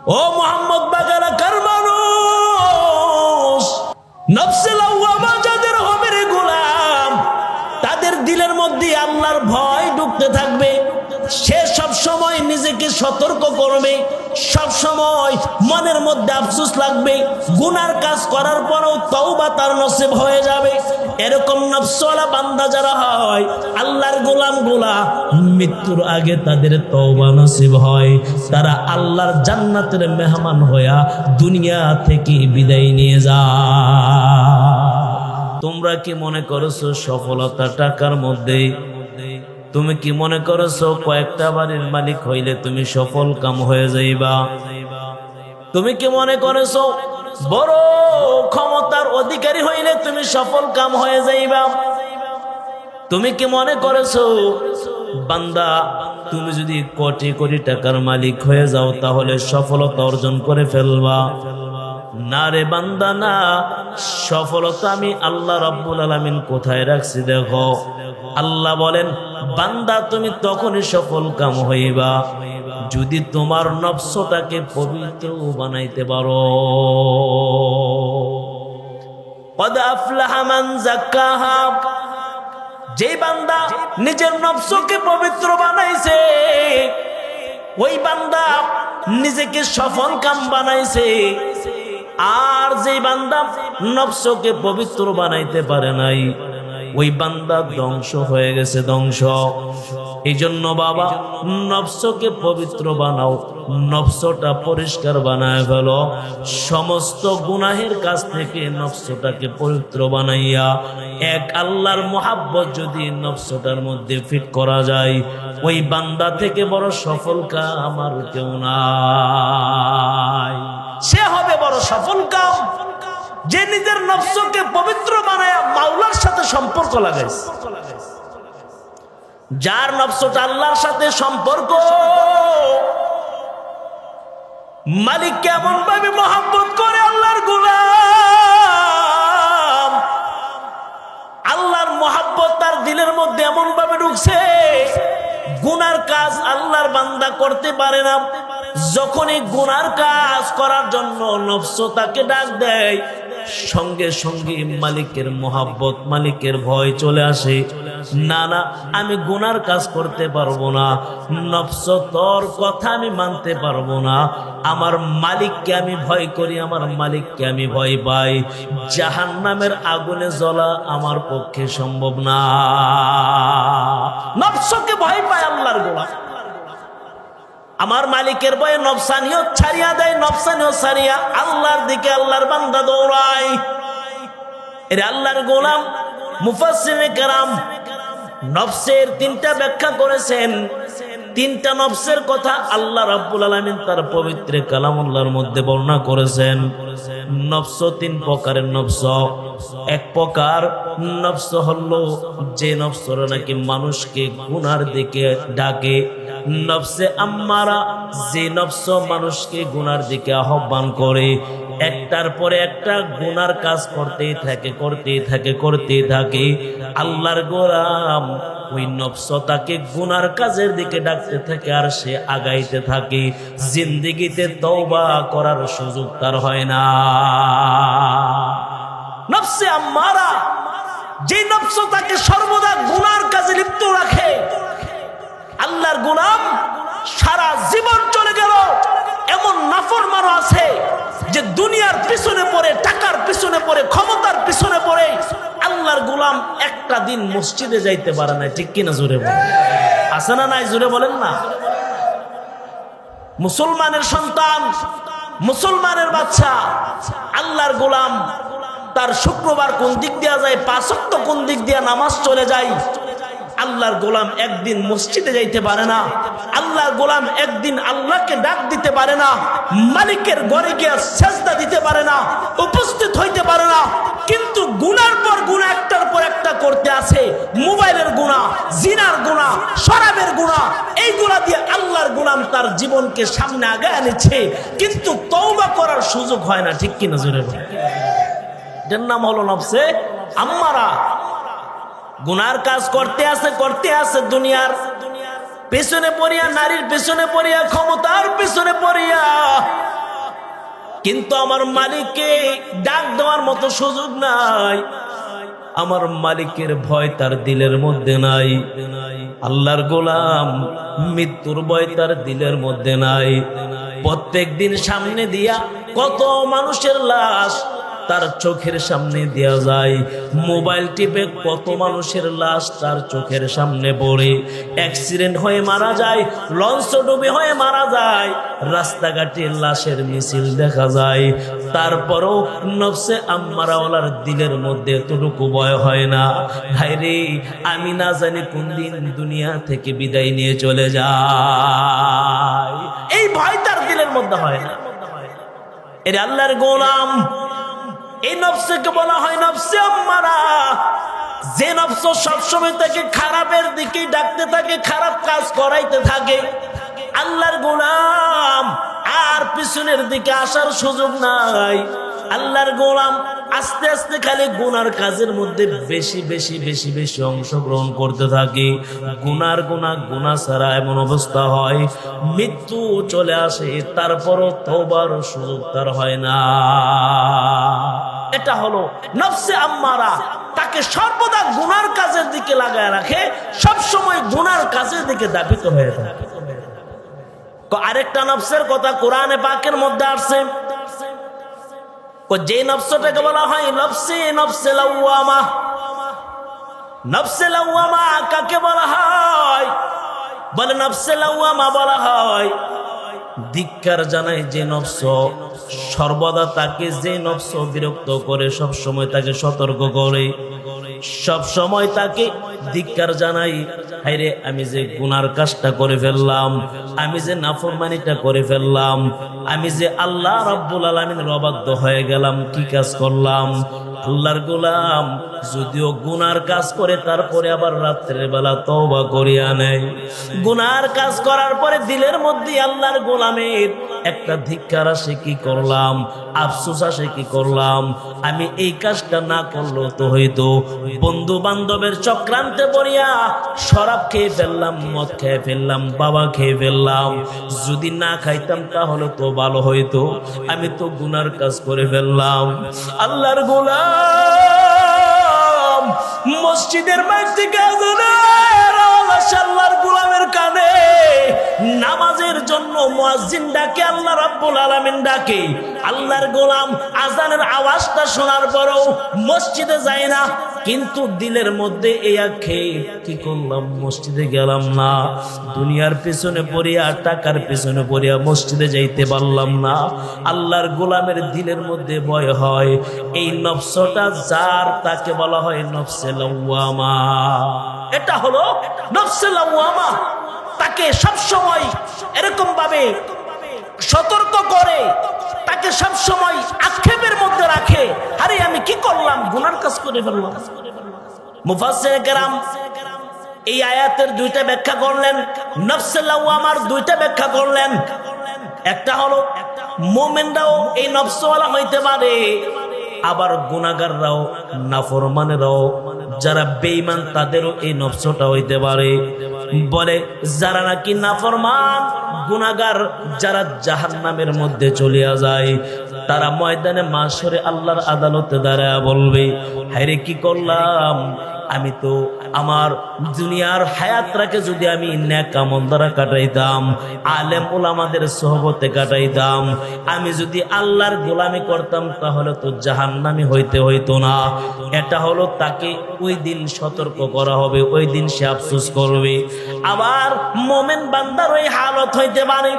ও মুহাম্মদ বাগালাকার মানুষ, নফসে লাওয়ামা যাদের হবে রে গোলাম, তাদের দিলের মধ্যে আল্লাহর ভয় ঢুকতে থাকবে। সে সব সময় নিজেকে সতর্ক করবে, সব সময় মনের মধ্যে আফসোস লাগবে, গুনার কাজ করার পরেও তওবা তার নসিব হয়ে যাবে। এরকম নফসওয়ালা বান্দা যারা হয়, আল্লাহর গোলামগুলা, মৃত্যুর আগে তাদের তওবা নসিব হয়, তারা আল্লাহর জান্নাতের মেহমান হইয়া দুনিয়া থেকে বিদায় নিয়ে যায়। তোমরা কি মনে করছো সফলতা টাকার মধ্যে? তুমি কি মনে করছো কয়েকটা বাড়ির মালিক হইলে তুমি সফল কাম হয়ে যাইবা? তুমি কি মনে করছো বড় ক্ষমতার অধিকারী হইলে তুমি সফল কাম হয়ে যাইবা? তুমি কি মনে করছো বান্দা তুমি যদি কোটি কোটি টাকার মালিক হয়ে যাও তাহলে সফলতা অর্জন করে ফেলবা? না রে বান্দা না, সফলতা আমি আল্লাহ রাব্বুল আলামিন কোথায় রাখছি দেখো। আল্লাহ বলেন, বান্দা তুমি তখনই সফল কাম হইবা যদি তোমার নফসটাকে পবিত্র বানাইতে পারো। কদ আফলাহা মান যাক্কাহা, যে বান্দা নিজের নফসকে পবিত্র বানাইছে, ওই বান্দা নিজেকে সফল কাম বানাইছে। আর যে বান্দা নফসকে পবিত্র বানাইতে পারে নাই, ওই বান্দা ধ্বংস হয়ে গেছে, ধ্বংস। এই জন্য বাবা, নফসকে পবিত্র বানাও, নফসটা পরিষ্কার বানায় ফেলো। সমস্ত গুনাহের কাছ থেকে নফসটাকে পবিত্র বানাইয়া এক আল্লাহর মুহাব্বত যদি নফসটার মধ্যে ফিট করা যায়, ওই বান্দা থেকে বড় সফল কাম আমার কেউ নাই। সে হবে বড় সফল কাম যে নিজের নফসকে পবিত্র বানায় মাওলার সাথে সম্পর্ক লাগাইছে। যার নফসটা আল্লাহর সাথে সম্পর্ক, মালিক কেমন ভাবে মহব্বত করে আল্লাহর গোলাম, আল্লাহর মহব্বত তার দিলের মধ্যে এমন ভাবে ঢুকছে, গুনার কাজ আল্লাহর বান্দা করতে পারে না। যখনই গুনার কাজ করার জন্য নফস তাকে ডাক দেয়, সঙ্গে সঙ্গে মালিকের মহব্বত, মালিকের ভয় চলে আসে। না না, আমি গুনার কাজ করতে পারবো না, নফস তোর কথা আমি মানতে পারবো না, আমার মালিককে আমি ভয় করি, আমার মালিককে আমি ভয় পাই, জাহান্নামের আগুনে জ্বলা আমার পক্ষে সম্ভব না। নফসকে ভয় পায় আল্লাহর গোলাম। আমার মালিকের ভয়ে নফসানিয়ত ছাড়িয়া দেয়, নফসানিয়ত ছাড়িয়া আল্লাহর দিকে আল্লাহর বান্দা দৌড়ায়। এর আল্লাহর গোলাম মুফাসসিরে কেরাম নফসের তিনটা ব্যাখ্যা করেছেন। তিনটা নফসের কথা আল্লাহ রাব্বুল আলামিন তার পবিত্র কালামুল্লাহর মধ্যে বর্ণনা করেছেন। নফস তিন প্রকারের নফস। এক প্রকার নফস হলো যে নফসরা নাকি মানুষকে গুনার দিকে ডাকে, নফসে আম্মারা, যে নফস মানুষকে গুনার দিকে আহ্বান করে, একটার পরে একটা গুনার কাজ করতেই থাকে, করতেই থাকে, করতেই থাকে। আল্লাহর গোলাম ওই নফস তাকে গুনার কাজের দিকে ডাকতে থাকে আর সে আগাইতে থাকে। জিন্দেগিতে তওবা করার সুযোগ তার হয় না। নফসে আম্মারা, যে নফস তাকে সর্বদা গুনার কাজে লিপ্ত রাখে। আল্লাহর গোলাম সারা জীবন চলে গেল, এমন নাফরমান আছে যে দুনিয়ার পিছনে পড়ে, টাকার পিছনে পড়ে, ক্ষমতার পিছনে পড়ে আল্লাহর গোলাম একটা দিন মসজিদে যাইতে পারে না। ঠিক কিনা? জোরে বলেন। আছে না নাই? জোরে বলেন না। মুসলমানের সন্তান, মুসলমানের বাচ্চা, আল্লাহর গোলাম, তার শুক্রবার কোন দিক দিয়া যায়, পাঁচ ওয়াক্ত কোন দিক দিয়া নামাজ চলে যায়। আল্লাহর গোলাম একদিন মসজিদে যাইতে পারে না, আল্লাহর গোলাম একদিন আল্লাহকে ডাক দিতে পারে না, মালিকের ঘরে গিয়ে সেজদা দিতে পারে না, উপস্থিত হইতে পারে না। কিন্তু গুনার পর গুনাহ একটার পর একটা করতে আছে। মোবাইলের গুনাহ, জিনার গুনাহ, শরাবের গুনাহ, এইগুলা দিয়ে আল্লাহর গোলাম তার জীবনকে সামনে আগায় আনছে, কিন্তু তওবা করার সুযোগ হয় না। ঠিক কিনা? জোরে বলেন। এর নাম হলো নফসে আম্মারা। গুনার কাজ করতে আছে, করতে আছে, দুনিয়ার পেছনে পড়িয়া, নারীর পেছনে পড়িয়া, ক্ষমতার পেছনে পড়িয়া কিন্তু আমার মালিককে ডাক দেওয়ার মতো সুযোগ নাই। আমার মালিকের ভয় তার দিলের মধ্যে নাই। আল্লাহর গোলাম মৃত্যুর ভয় তার দিলের মধ্যে নাই। প্রত্যেক দিন সামনে দিয়া কত মানুষের লাশ তার চোখের সামনে দেয়া যায়। মোবাইল টিপে কত মানুষের লাশ তার চোখের সামনে পড়ে অ্যাক্সিডেন্ট হয়ে মারা যায়, লঞ্চ ডুবে হয়ে মারা যায়, রাস্তাঘাটে লাশের মিছিল দেখা যায়। তারপরও নফসে আম্মারাওয়ালার দিলের মধ্যে এতটুকু ভয় হয় না, হায়রে আমি না জানি কোন দিন দুনিয়া থেকে বিদায় নিয়ে চলে যায়। এই ভয় তার দিলের মধ্যে হয় না। এর আল্লাহর গোলাম, এই নফসকে বলা হয় নফসে আম্মারা। যে নফস সবসময় তাকে খারাপের দিকে ডাকতে থাকে, খারাপ কাজ করাইতে থাকে। আল্লাহর গোলাম আর পিছনের দিকে আসার সুযোগ নাই। আল্লাহর গোলাম আস্তে আস্তে খালি গুনার কাজের মধ্যে বেশি বেশি বেশি বেশি অংশগ্রহণ করতে থাকে। গুনার গুনাহ ছাড়া এমন অবস্থা হয় মৃত্যু চলে আসে, তারপরও তওবার সুযোগ তার হয় না। এটা হলো নফসে আম্মারা, তাকে সর্বদা গুনার কাজের দিকে লাগায় রাখে, সব সময় গুনার কাজের দিকে দাবিত হয়ে থাকে। আরেকটা নফসের কথা কোরআনে পাকের মধ্যে আসছে, যে নফসটাকে বলা হয় নফসে লাওয়ামা। নফসে লাওয়ামা কাকে বলা হয়? বলে নফসে লাওয়ামা বলা হয় ধিক্কার জানায় যে নফস সর্বদা তাকে, যে নফস বিরক্ত করে, সব সময় তাকে সতর্ক করে, সব সময় তাকে ধিক্কার জানাই, হায়রে আমি যে গুনার কাজটা করে ফেললাম, আমি যে নাফরমানিটা করে ফেললাম, আমি যে আল্লাহ রাব্বুল আলামিনের অবাধ্য হয়ে গেলাম, কি কাজ করলাম। আল্লাহর গোলাম যদিও গুনার কাজ করে, তারপরে আবার রাত্রের বেলা তওবা করিয়া নেয়। গুনার কাজ করার পরে দিলের মধ্যে আল্লাহর গোলামের একটা ধিক্কার আসে, কি করলাম, আফসোস আসে, কি করলাম, আমি এই কাজটা না করলেও তো হইতো। বন্ধু বান্ধবের চক্রান্তে পড়িয়া শরাব খেয়ে ফেললাম, মদ খেয়ে ফেললাম, বাবা খেয়ে ফেললাম, যদি না খাইতাম তাহলে তো ভালো হইতো, আমি তো গুনার কাজ করে ফেললাম। আল্লাহর গোলাম মসজিদের বাইরে থেকে আল্লাহর গোলামের কানে নামাজের জন্য মুয়াজ্জিন ডাকে, আল্লাহ রাব্বুল আলামিন ডাকে। আল্লাহর গোলাম আজানের আওয়াজটা শোনার পরেও মসজিদে যায় না, কিন্তু দিলের মধ্যে এই আঁখে কি করলাম, মসজিদে গেলাম না, দুনিয়ার পেছনে পড়িয়া, টাকার পেছনে পড়িয়া মসজিদে যাইতে পারলাম না। আল্লাহর গোলামের দিলের মধ্যে ভয় হয়। এই নফসটা যার, তাকে বলা হয় নফসে লাওয়ামা। এটা হলো নফসে লাওয়ামা, তাকে সব সময় এরকম ভাবে সতর্ক করে, তাকে সব সময় আক্ষেপের মধ্যে রাখে, আরে আমি কি করলাম, গুনার কাজ করে ফেললাম। মুফাসসির কেরাম এই আয়াতের দুইটা ব্যাখ্যা করলেন, নফসে লাওয়ামার দুইটা ব্যাখ্যা করলেন। একটা হলো মুমিনরাও এই নফসওয়ালা হইতে পারে, আবার গুনাহগাররাও, নাফরমানেরাও, যারা বেঈমান তাদেরও এই নফসটা হইতে পারে। বলে যারা নাকি নাফরমান, গুনাহগার, যারা জাহান্নামের মধ্যে চলিয়া যায়, তারা ময়দানে মাশরে আল্লাহর আদালতে দাঁড়ায়া বলবে, হায়রে কি করলাম, আমি তো আমার দুনিয়ার হায়াতটাকে যদি আমি নেক আমল দ্বারা কাটাইতাম, আলেম ওলামাদের সোহবতে কাটাইতাম, আমি যদি আল্লাহর গোলামি করতাম, তাহলে তো জাহান্নামী হইতে হইতো না। এটা হলো তাকে ওই দিন সতর্ক করা হবে, ওই দিন সে আফসোস করবে। আবার মোমেন বান্দার ওই হালত হইতে পারে,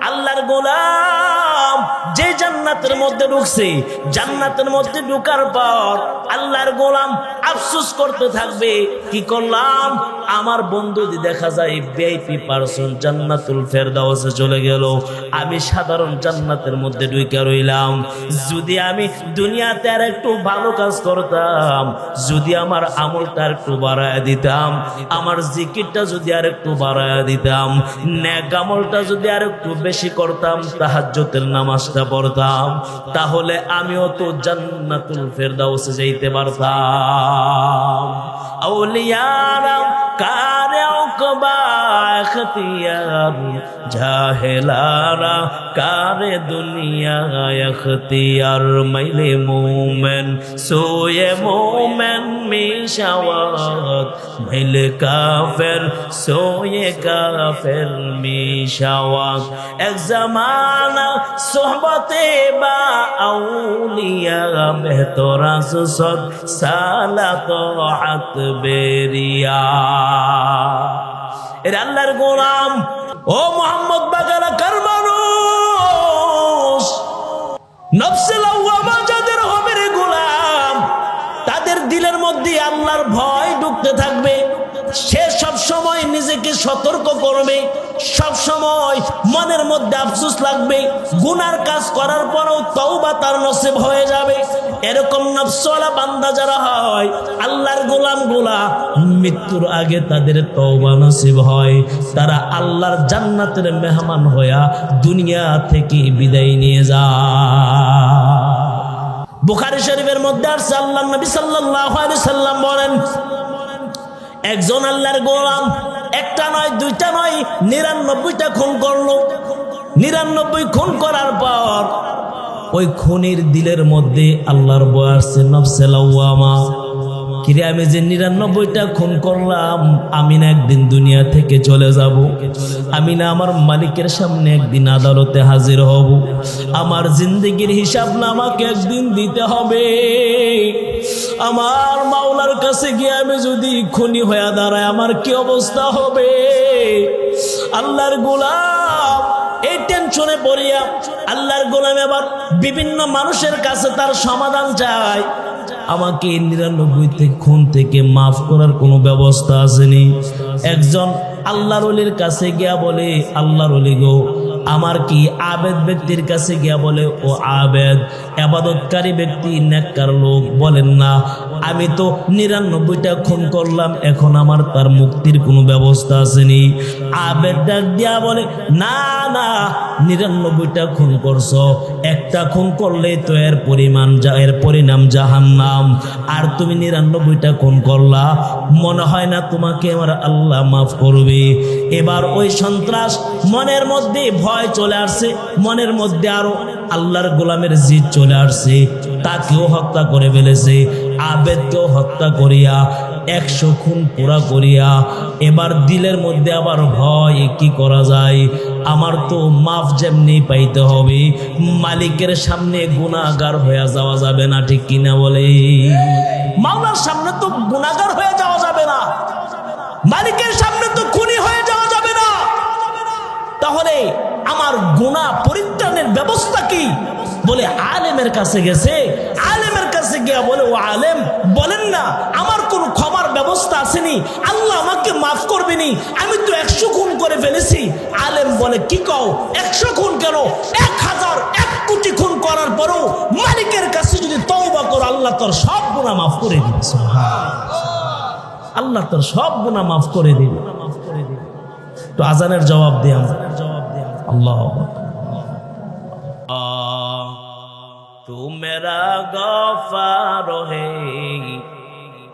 আল্লাহর গোলাম যে জান্নাতের মধ্যে ঢুকছে, জান্নাতের মধ্যে ঢুকার পর আল্লাহর গোলাম আফসোস করতে থাকবে, কি করলাম, আমার বন্ধু দেখা যায় ভিআইপি পারসন জান্নাতুল ফেরদাউসে চলে গেল, আমি সাধারণ জান্নাতের মধ্যে ঢুকে রইলাম। যদি আমি দুনিয়াতে আর একটু ভালো কাজ করতাম, যদি আমার আমলটা আর একটু বাড়ায় দিতাম, আমার জিকিরটা যদি আর একটু বাড়ায় দিতাম, নেক আমলটা যদি আর একটু বেশি করতাম, তাহাজ্জুদের নামাজটা পড়তাম, তাহলে আমিও তো জান্নাতুল ফেরদাউসে যাইতে পারতাম। আউলিয়ারা কারেও আকবা ইখতিয়ার জাহেলারা কারে দুনিয়া ইখতিয়ার মাইলে মোমেন সোয়ে মোমেন মিশাওয়াত মাইলে কাফের সোয়ে কাফের মিশাওয়াত এক জামানা সোহবতে বা আউলিয়া বেহতরা সুসদ সালাত আত বেরিয়া এর আল্লাহর গোলাম ও মোহাম্মদ বাগালা কার মানুষ নফসে লাওয়ামা যাদের হবে রে গোলাম তাদের দিলের মধ্যে আল্লাহর ভয় ঢুকতে থাকবে সে সব সময় নিজেকে সতর্ক করবে সব সময় মনের মধ্যে আফসোস লাগবে গুনার কাজ করার পরেও তওবা তার নসিব হয়ে যাবে এরকম নফসওয়ালা বান্দা যারা হয় আল্লাহর গোলামগুলা মৃত্যুর আগে তাদের তওবা নসিব হয় তারা আল্লাহর জান্নাতের মেহমান হয়ে দুনিয়া থেকে বিদায় নিয়ে যায় বুখারী শরীফের মধ্যে আছে আল্লাহর নবী সাল্লাল্লাহু আলাইহি সাল্লাম বলেন একজন আল্লাহর গোলাম একটা নয় দুইটা নয় 99টা খুন করলো 99 খুন করার পর ওই খুনির দিলের মধ্যে আল্লাহর ভয় আসছে নফসে লাওয়ামা কিরে আমি যে 99টা খুন করলাম আমি না একদিন দুনিয়া থেকে চলে যাব আমি না আমার মালিকের সামনে একদিন আদালতে হাজির হব আমার জিন্দেগির হিসাব না আমাকে একদিন দিতে হবে আমার মাওলার কাছে গিয়ে আমি যদি খুনি হয়ে দাঁড়াই আমার কি অবস্থা হবে আল্লাহর গোলাম এই টেনশনে পড়িয়া আল্লাহর গোলাম এবার বিভিন্ন মানুষের কাছে তার সমাধান চায় আমাকে 99 খুন থেকে মাফ করার কোনো ব্যবস্থা আসেনি একজন আল্লাহর ওলির কাছে গিয়া বলে আল্লাহর ওলি গো আমার কি আবেদ ব্যক্তির কাছে গিয়া বলে ও আবেদ ইবাদতকারী ব্যক্তি নেককার লোক বলেন না আমি তো 99টা খুন করলাম এখন আমার তার মুক্তির কোনো ব্যবস্থা আসেনি আবেদ ডাক দিয়া বলে না না 99টা খুন করছো একটা খুন করলে তো এর পরিণাম জাহান্নাম আর তুমি 99টা খুন করলা মনে হয় না তোমাকে আমার আল্লাহ মাফ করবে এবার ওই সন্ত্রাস মনের মধ্যে ভয় চলে আসছে মনের মধ্যে আরো আল্লাহর গোলামের জিদ চলে আসছে তাকেও হত্যা করে ফেলেছে আবেদকেও হত্যা করিয়া 100 খুন পুরা করিয়া এবার দিলের মধ্যে আবার ভয় কি করা যায় আমার তো মাফ যেমনি পাইতে হবে মালিকের সামনে গুনাহগার হয়ে যাওয়া যাবে না ঠিক কিনা বলে মাওলার সামনে তো গুনাহগার হয়ে যাওয়া যাবে না মালিকের সামনে তো খুনি হয়ে যাওয়া যাবে না তাহলে আমার গুনাহ পরিত্রাণের ব্যবস্থা কি বলে আলেমের কাছে গেছে আলেমের কাছে গিয়া বলে ও আলেম বলেন না আমার কোন ক্ষমার ব্যবস্থা আসেনি আল্লাহ আমাকে মাফ করবেনি আমি তো 100 খুন করে ফেলেছি আলেম বলে কি কও 100 খুন কেন 1000 1 কোটি খুন করার পরও মালিকের কাছে যদি তওবা করো আল্লাহ তোর সব গুনাহ মাফ করে দিবে সুবহানাল্লাহ আল্লাহ তোর সব গুনাহ মাফ করে দিবে তো আজানের জবাব দে আল্লাহ तू मेरा गफार है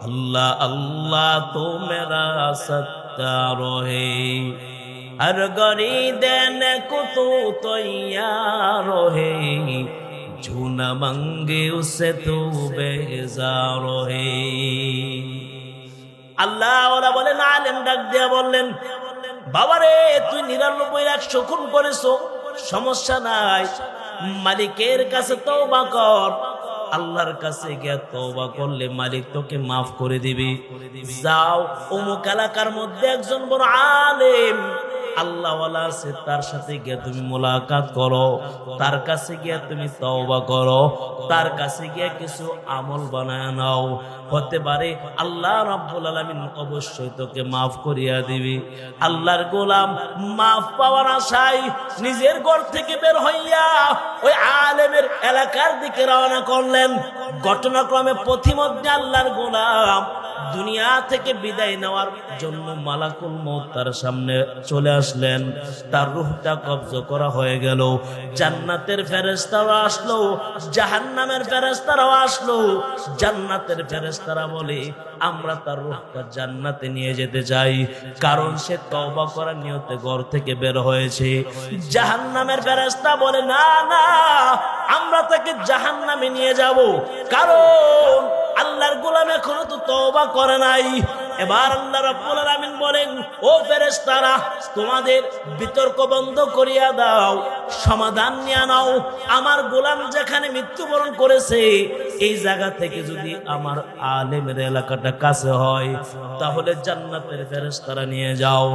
अल्लाह अल्लाह तू मेरा सत्तार है हर गरी देने को तू तैयार है जो न मांगे उससे तू बेजार है আল্লাহ ওরা বলেন আলেম ডাক দিয়া বললেন বাবারে তুই 99 খুন করেছো সমস্যা নাই মালিকের কাছে তওবা কর আল্লাহর কাছে গিয়ে তওবা করলে মালিক তোকে মাফ করে দিবে যাও অমুক এলাকার মধ্যে একজন বড় আলেম আল্লাহ ওয়ালা আছে তার সাথে গিয়ে তুমি মুলাকাত করো তার কাছে গিয়ে তুমি তওবা করো তার কাছে গিয়ে কিছু আমল বানায় নাও হতে পারে আল্লাহ রাব্বুল আলামিন অবশ্যই তোকে মাফ করিয়া দিবে আল্লাহর গোলাম মাফ পাওয়ার আশায় নিজের ঘর থেকে বের হইয়া ওই আলেমের এলাকার দিকে রওনা করলেন ঘটনাক্রমে পথিমধ্যে আল্লাহর গোলাম দুনিয়া থেকে বিদায় নেওয়ার জন্য মালাকুল মউত তার সামনে চলে আসলেন। তার রূহটা কবজ করা হয়ে গেল। জান্নাতের ফেরেশতারা আসলো, জাহান্নামের ফেরেশতারাও আসলো। জান্নাতের ফেরেশতারা বলে, আমরা তার রূহটা জান্নাতে নিয়ে যেতে চাই, কারণ সে তওবা করার নিয়তে ঘর থেকে বের হয়েছে। জাহান্নামের ফেরেশতা বলে, না না, আমরা তাকে জাহান্নামে নিয়ে যাব, কারণ আল্লাহর গোলাম এখনো তো তওবা করে নাই। এবার আল্লাহ রাব্বুল আলামিন বলেন, ও ফেরেশতারা, তোমাদের বিতর্ক বন্ধ করিয়া দাও, সমাধান নিয়ে নাও। আমার গোলাম যেখানে মৃত্যুবরণ করেছে এই জায়গা থেকে যদি আমার আলেমের এলাকাটা কাছে হয় তাহলে জান্নাতের ফেরেশতারা নিয়ে যাও,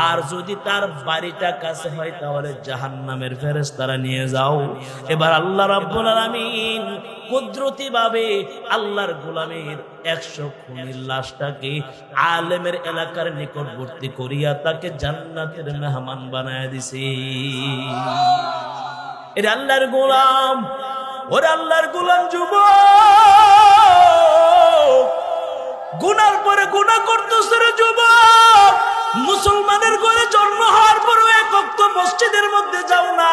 আর যদি তার বাড়িটা কাছে হয় তাহলে জাহান্নামের ফেরেশতারা নিয়ে যাও। এবার আল্লাহ রাব্বুল আলামিন কুদরতি ভাবে আল্লাহর গোলামের 100 খুনির লাশটাকে আলেমের এলাকার নিকটবর্তী করিয়া তাকে জান্নাতের মেহমান বানায় দিছে। এর আল্লাহর গোলাম, ওরে আল্লাহর গোলাম যুবক, গুনার পরে গুনাহ করতেছে রে যুবক। মুসলমানের ঘরে জন্ম হওয়ার পরও এক ওয়াক্ত মসজিদের মধ্যে যাও না।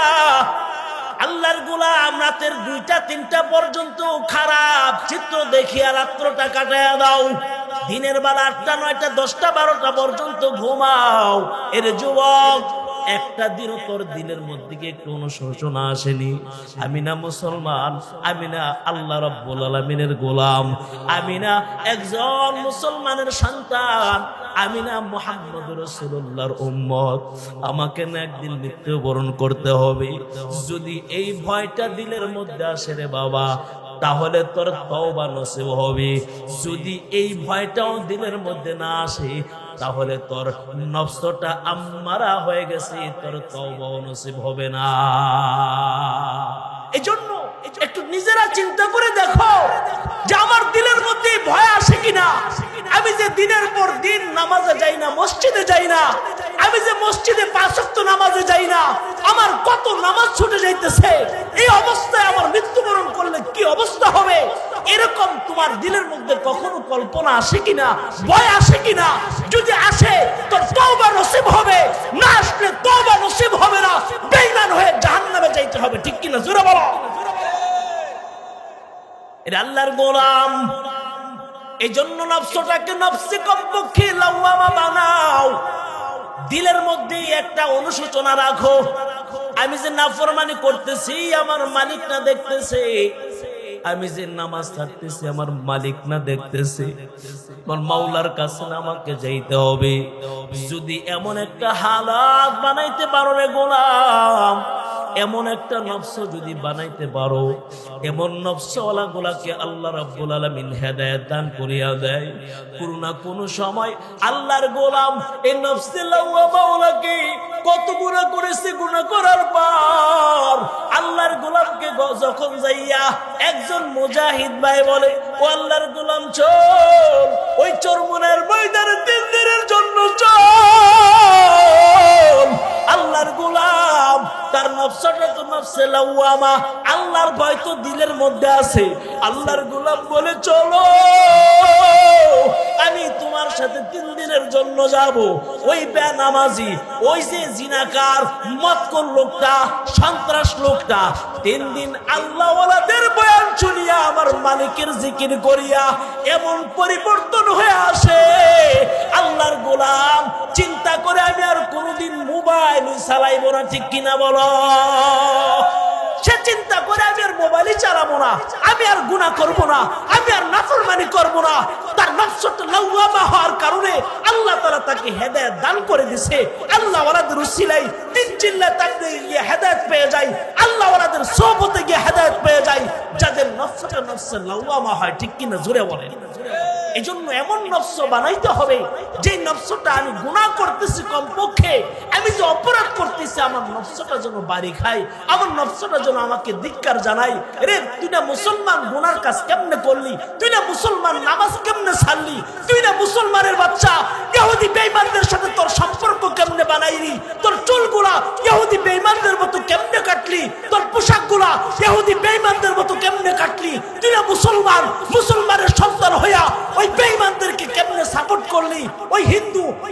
আল্লাহর গোলাম রাতের 2টা 3টা পর্যন্ত খারাপ চিত্র দেখিয়া রাত্রটা কাটায়া দাও, দিনের বেলা 8টা 9টা 10টা 12টা পর্যন্ত ঘুমাও। এর যুবক, একটা দিনও তোর দিলের মধ্যে কি একটু অনুশোচনা আসেনি? আমি না মুসলমান, আমি না আল্লাহ রাব্বুল আলামিনের গোলাম, আমি না একজন মুসলমানের সন্তান, আমি না মুহাম্মদুর রাসূলুল্লাহর উম্মত, আমাকে না একদিন মৃত্যুবরণ করতে হবে। যদি এই ভয়টা দিলের মধ্যে আসে রে বাবা, তাহলে তোর তওবা নসিব হবে। যদি এই ভয়টাও দিলের মধ্যে না আসে তাহলে তোর নফসটা আম্মারা হয়ে গেছে, তোর তওবাও নসিব হবে না। এজন্য একটু নিজেরা চিন্তা করে দেখো যে আমার দিলের মধ্যে ভয় আসে কিনা। আমি যে দিনের পর দিন নামাজে যাই না, মসজিদে যাই না, আমি যে মসজিদে 5 ওয়াক্ত নামাজে যাই না, আমার কত নামাজ ছুটে যাইতেছে। এই অবস্থায় আমার মৃত্যুবরণ করলে কি অবস্থা হবে? এরকম তোমার দিলের মধ্যে কখনো কল্পনা আসে কিনা, ভয় আসে কিনা? যদি আসে তোর তওবা নসিব হবে, না আসলে তওবা নসিব হবে না, বেঈমান হয়ে জাহান্নামে যাইতে হবে। ঠিক কিনা? জোরে বলো। এর আল্লাহর গোলাম, এই জন্য নফসটাকে নফসে কমপক্ষে লাওয়ামা বানাও। দিলের মধ্যে একটা অনুশোচনা রাখো, আমি যে নাফরমানি করতেছি আমার মালিক না দেখতেছে, আমি যে নামাজ ছাড়তেছি আমার মালিক না দেখতেছে, আমার মাওলার কাছে আমাকে যাইতে হবে। যদি এমন একটা হালাত বানাইতে পারো রে গোলাম, এমন একটা নফস যদি বানাইতে পারো, এমন নফসওয়ালা গুলাকে আল্লাহ রাব্বুল আলামিন হেদায়েত দান করিয়া দেয়। কোন না কোন সময় আল্লাহর গোলাম এই নফসে লাওয়ামাওয়ালাকে কত গুনাহ করেছে, গুনাহ করার পর আল্লাহর গোলামকে যখন যাইয়া একজন মুজাহিদ ভাই বলে, ও আল্লাহর গোলাম চল ওই চরমনের ময়দানে 3 দিনের জন্য চল। আল্লাহর গোলাম তার নফসটা তো নফসে লাওয়ামা, আল্লাহর ভয় তো দিলের মধ্যে আছে। আল্লাহর গোলাম বলে, চলো আমি তোমার সাথে 3 দিনের জন্য যাব। ওই বেনামাজি, ওই যে জিনাকার মদখোর লোকটা, সন্ত্রাস লোকটা 3 দিন আল্লাহওয়ালাদের বয়ান শুনিয়া আমার মালিকের জিকির করিয়া এমন পরিবর্তন হয়ে আসে। আল্লাহর গোলাম চিন্তা করে, আমি আর কোনোদিন মোবাইল চালাইব না। ঠিক কিনা বলো? সে চিন্তা করে, আমি আর মোবাইলই চালাবো না, আমি আর গুনাহ করব না, আমি আর নাফরমানি করব না। তার নফসটা লাওয়ামা হওয়ার কারণে আল্লাহ তাআলা তাকে হেদায়েত দান করে দিয়েছে। আল্লাহ ওয়ালাদের উসিলায় 3 চিল্লা তাকবীর গিয়ে হেদায়েত পেয়ে যায়, আল্লাহ ওয়ালাদের সোহবতে গিয়ে হেদায়েত পেয়ে যায়, যাদের নফসটা নফসে লাওয়ামা হয়। ঠিক কিনা? জোরে বলেন। এজন্য এমন নফস বানাইতে হবে যে নফসটা আমি গুনাহ করতেছি, কমপক্ষে আমি যে অপরাধ করতেছি আমার নফসটা যেন বাড়ি খায়, আমার নফসটা যেন আমাকে ধিক্কার জানাই। রে তুই না মুসলমান গুনার কাজ কেমনে করলি? তুই না মুসলমান নামাজ কেমনে ছাড়লি? তুই না মুসলমানের বাচ্চা ইহুদি বেঈমানদের সাথে তোর সম্পর্ক কেমনে বানাইলি? তোর চুলগুলা ইহুদি বেঈমানদের মতো কেমনে কাটলি? তোর পোশাকগুলা ইহুদি বেঈমানদের মতো কেমনে কাটলি? তুই না মুসলমান, মুসলমানের সন্তান হইয়া ওই বেঈমানদেরকে কেমনে সাপোর্ট করলি,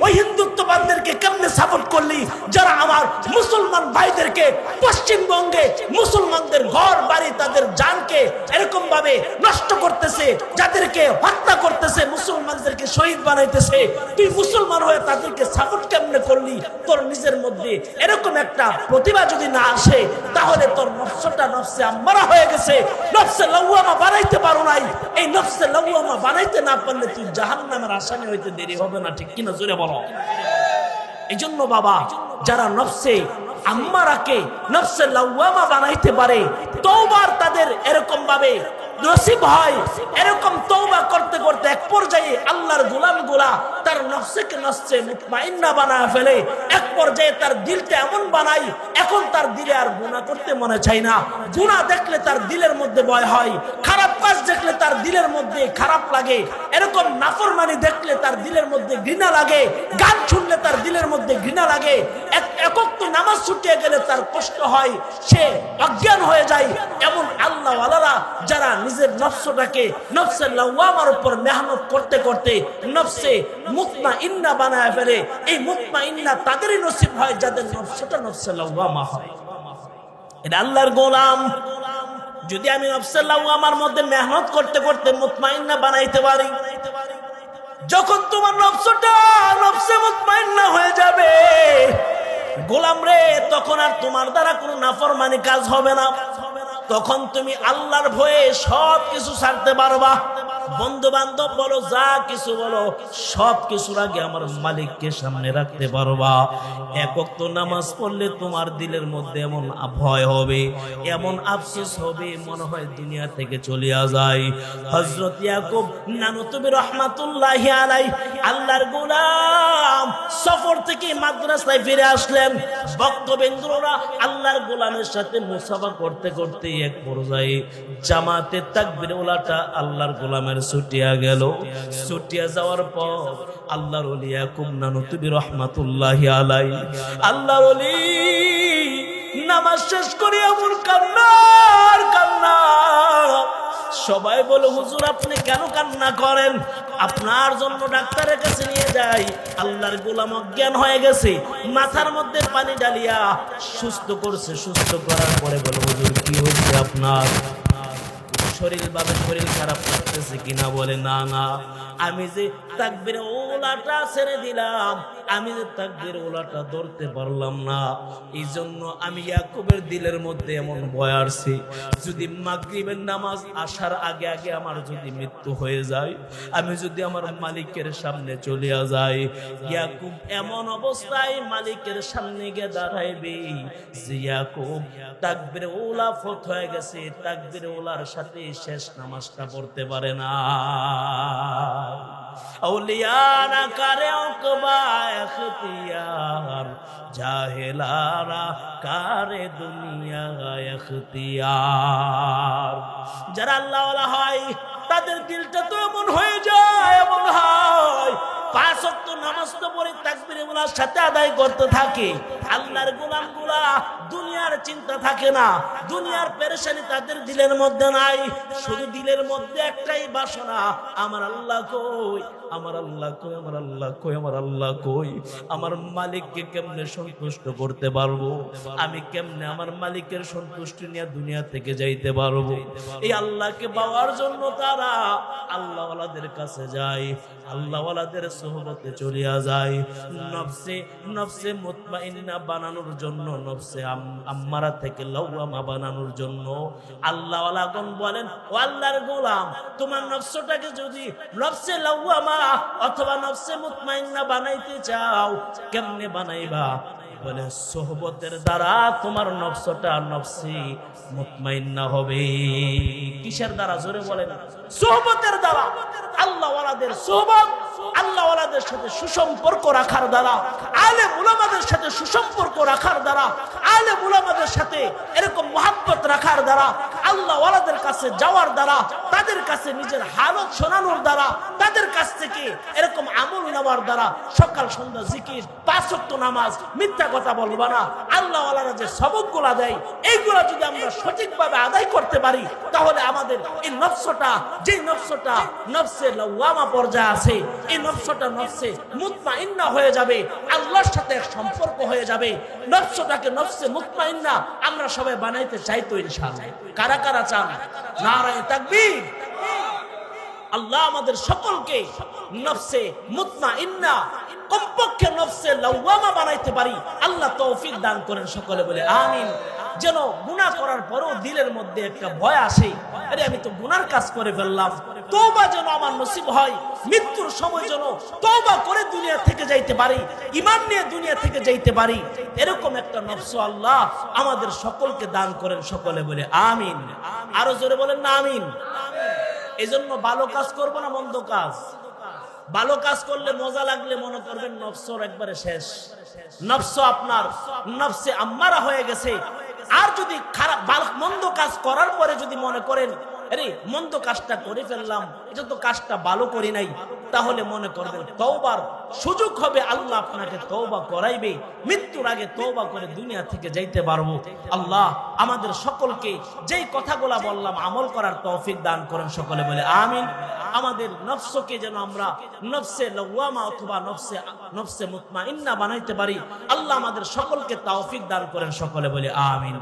ওই হিন্দুত্ববাদীদেরকে কেমনে সাপোর্ট করলি, যারা আমার মুসলমান ভাইদেরকে পশ্চিমবঙ্গে মুসলমানদের ঘর বাড়ি তাদের জানকে এরকম ভাবে নষ্ট করতেছে, যাদেরকে হত্যা করতেছে, মুসলমানদেরকে শহীদ বানাইতেছে, তুই মুসলমান হয়ে তাদেরকে সাপোর্ট কেমনে করলি? তোর নিজের মধ্যে এরকম একটা প্রতিভা যদি না আসে, তাহলে তোর নফসটা নফসে আম্মারা হয়ে গেছে, নফসে লাওয়ামা বানাইতে পারো নাই। এই নফসে লাওয়ামা বানাইতে না পারলে তুই জাহান্নামের আসামি হইতে দেরি হবে না, ঠিক কিনা? জোরে বলো। এই জন্য বাবা, যারা নফসে আম্মারাকে নফসে লাওয়ামা বানাইতে পারে, তওবার তাদের এরকম ভাবে নসিব হয়, এরকম তওবা করতে করতে এক পর্যায়ে আল্লাহর গোলামগুলা তার নফসকে নফসে মুতমাইন্না বানায় ফেলে। এক পর্যায়ে তার দিলটা এমন বানাই, এখন তার দিলে আর গুনাহ করতে মনে চায় না। গুনাহ দেখলে তার দিলের মধ্যে ভয় হয়, খারাপ কাজ দেখলে তার দিলের মধ্যে খারাপ লাগে, এরকম নাফরমানি দেখলে তার দিলের মধ্যে ঘৃণা লাগে, গান শুনলে তার দিলের মধ্যে ঘৃণা লাগে, একক তো নামাজ ছুটিয়ে গেলে তার কষ্ট হয়, সে অজ্ঞান হয়ে যায়। এমন আল্লাহ ওয়ালারা যারা নিজের নফসটাকে নফসে লাওয়ামার উপর মেহনত করতে করতে নফসে মুতমাইন্না বানায় ফেলে, এই মুতমাইন্না তাদেরই নসিব হয় যাদের নফসটা নফসে লাওয়ামা হয়। এটা আল্লাহর গোলাম। যদি আমি নফসে লাওয়ামার মধ্যে মেহনত করতে করতে মুতমাইন্না বানাইতে পারি, যখন তোমার নফসটা নফসে মুতমাইন্না হয়ে যাবে গোলাম রে, তখন আর তোমার দ্বারা কোনো নাফরমানি কাজ হবে না। তখন তুমি আল্লাহর ভয়ে সব কিছু ছাড়তে পারবা। বন্ধু বান্ধব বলো, যা কিছু বলো, সব কিছুর আগে আমার মালিককে সামনে রাখতে পারবা। এক ওয়াক্ত নামাজ পড়লে তোমার দিলের মধ্যে এমন ভয় হবে, এমন আফসোস হবে, মনে হয় দুনিয়া থেকে চলে যায়। হযরত ইয়াকুব নানুতুবি রাহমাতুল্লাহি আলাইহি আল্লাহর গোলাম সফর থেকে মাদ্রাসায় ফিরে আসলেন। ভক্তবৃন্দরা আল্লাহর গোলামের সাথে মুসাফা করতে করতে এক পর্যায়ে জামাতে তাকবীর ওলাটা আল্লাহর গোলামের ছুটিয়া গেল। ছুটিয়া যাওয়ার পর আল্লাহর ওলি ইয়াকুব নানুতুবি রাহমাতুল্লাহি আলাইহি আল্লাহর ওলি নামাজ শেষ করে এমন কান্নার কান্না। সবাই বলে, হুজুর আপনি কেন কান্না করেন? আপনার জন্য ডাক্তারের কাছে নিয়ে যাই। আল্লাহর গোলাম অজ্ঞান হয়ে গেছে, মাথার মধ্যে পানি ঢালিয়া সুস্থ করছে। সুস্থ করার পরে বলে, হুজুর কি হয়েছে আপনার? শরীর খারাপ লাগতেছে কিনা? বলে, না না, আমি যে তাকবীরে ওলাটা ছেড়ে দিলাম, আমি যে তাকবীরে ওলাটা ধরতে পারলাম না, এই জন্য আমি ইয়াকুবের দিলের মধ্যে এমন ভয় আসছে, যদি মাগরিবের নামাজ আসার আগে আগে আমার যদি মৃত্যু হয়ে যায়, আমি যদি আমার মালিকের সামনে চলে যাই। ইয়াকুব এমন অবস্থায় মালিকের সামনে গিয়ে দাঁড়াইবে যে ইয়াকুব তাকবীরে ওলা ফত হয়ে গেছে, তাকবীরে ওলার সাথে শেষ নামাজটা পড়তে পারে না। আউলিয়ারা করে উকবা ইখতিয়ার, জাহেলারা করে দুনিয়া ইখতিয়ার। যারা আল্লাহ ওয়ালা হয় তাদের দিলটা তো এমন হয়ে যায়, এমন হয়। 5 ওয়াক্ত নামাজ তো পড়ে তাকবীরে ওলার সাথে আদায় করতে থাকে। আল্লাহর গোলামগুলা দুনিয়ার চিন্তা থাকে না, দুনিয়ার পেরেশানি তাদের দিলের মধ্যে নাই। শুধু দিলের মধ্যে একটাই বাসনা, আমার আল্লাহ কই, আমার আল্লাহ কই, আমার আল্লাহ কই, আমার আল্লাহ কই। আমার মালিককে কেমনে সন্তুষ্ট করতে পারবো, আমি কেমনে আমার মালিকের সন্তুষ্টি নিয়ে দুনিয়া থেকে যাইতে পারবো। এই আল্লাহকে পাওয়ার জন্য তারা আল্লাহওয়ালাদের কাছে যায়, আল্লাহওয়ালাদের সোহবতে চলিয়া যায়। নফসে মুতমাইন্না বানানোর জন্য, নফসে আম্মারা থেকে লাওয়ামা বানানোর জন্য আল্লাহওয়ালাগণ বলেন, ও আল্লাহর গোলাম, তোমার নফসটাকে যদি নফসে লাওয়ামা অথবা নফসে মুতমাইন্না বানাইতে চাও, কেমনে বানাইবা? বলে, সোহবতের দ্বারা তোমার নফসটা নফসি মুতমাইন্না হবে। কিসের দ্বারা? জোরে বলেন। সোহবতের দ্বারা। আল্লাহওয়ালাদের সোহবত, আল্লাহওয়ালাদের সাথে সুসম্পর্ক রাখার দ্বারা, আলেম উলামাদের সাথে সুসম্পর্ক রাখার দ্বারা, আলেম উলামাদের সাথে এরকম মহব্বত রাখার দ্বারা, আল্লাহ ওয়ালাদের কাছে যাওয়ার দ্বারা, তাদের কাছে নিজের হালত শোনানোর দ্বারা, তাদের কাছ থেকে এরকম আমল নেওয়ার দ্বারা, সকাল সন্ধ্যা জিকির, 5 ওয়াক্ত নামাজ, মিথ্যা কথা বলবা না, আল্লাহ ওয়ালারা যে সবকগুলা দেয় এইগুলা যদি আমরা সঠিকভাবে আদায় করতে পারি, তাহলে আমাদের এই নফসটা, যে নফসটা নফসে লাওয়ামা পর্যায়ে আছে, এই নফসটা নফসে মুতমাইন্না হয়ে যাবে, আল্লাহর সাথে এক সম্পর্ক হয়ে যাবে। নফসটাকে নফসে মুতমাইন্না আমরা সবাই বানাইতে চাই তো ইনশাআল্লাহ। কারা কারা চান? নারায়ে তাকবীর। আল্লাহ আমাদের সকলকে নফসে মুতমাইন্না, কমপক্ষে নফসে লাওয়ামা বানাইতে পারি, আল্লাহ তৌফিক দান করেন, সকলে বলে আমিন। যেন গুনাহ করার পরেও দিলের মধ্যে একটা ভয় আসে, আরে আমি তো গুনার কাজ করে ফেললাম, তওবা যেন আমার নসিব হয়, মৃত্যুর সময় যেন তওবা করে দুনিয়া থেকে যাইতে পারি, ঈমান নিয়ে দুনিয়া থেকে যাইতে পারি, এরকম একটা নফস আল্লাহ আমাদের সকলকে দান করেন, সকলে বলে আমিন। আরো জোরে বলেন না আমিন। এজন্য ভালো কাজ করব না মন্দ কাজ? ভালো কাজ করলে মজা লাগলে মনে করবেন নফসর একবারে শেষ, নফস আপনার নফসে আম্মারা হয়ে গেছে। আর যদি খারাপ মন্দ কাজ করার পরে যদি মনে করেন আরে মন্দ কাজটা করে ফেললাম, এটা তো কাজটা ভালো করি নাই, তাহলে মনে করবেন তওবার সুযোগ হবে, আল্লাহ আপনাকে তওবা করাইবে, মৃত্যুর আগে তওবা করে দুনিয়া থেকে যাইতে পারবো। আল্লাহ আমাদের সকলকে যেই কথাগুলা বললাম আমল করার তৌফিক দান করেন, সকলে বলে আমিন। আমাদের নফসকে যেন আমরা নফসে লাওয়ামা অথবা নফসে মুতমাইন্না বানাইতে পারি, আল্লাহ আমাদের সকলকে তৌফিক দান করেন, সকলে বলে আমিন।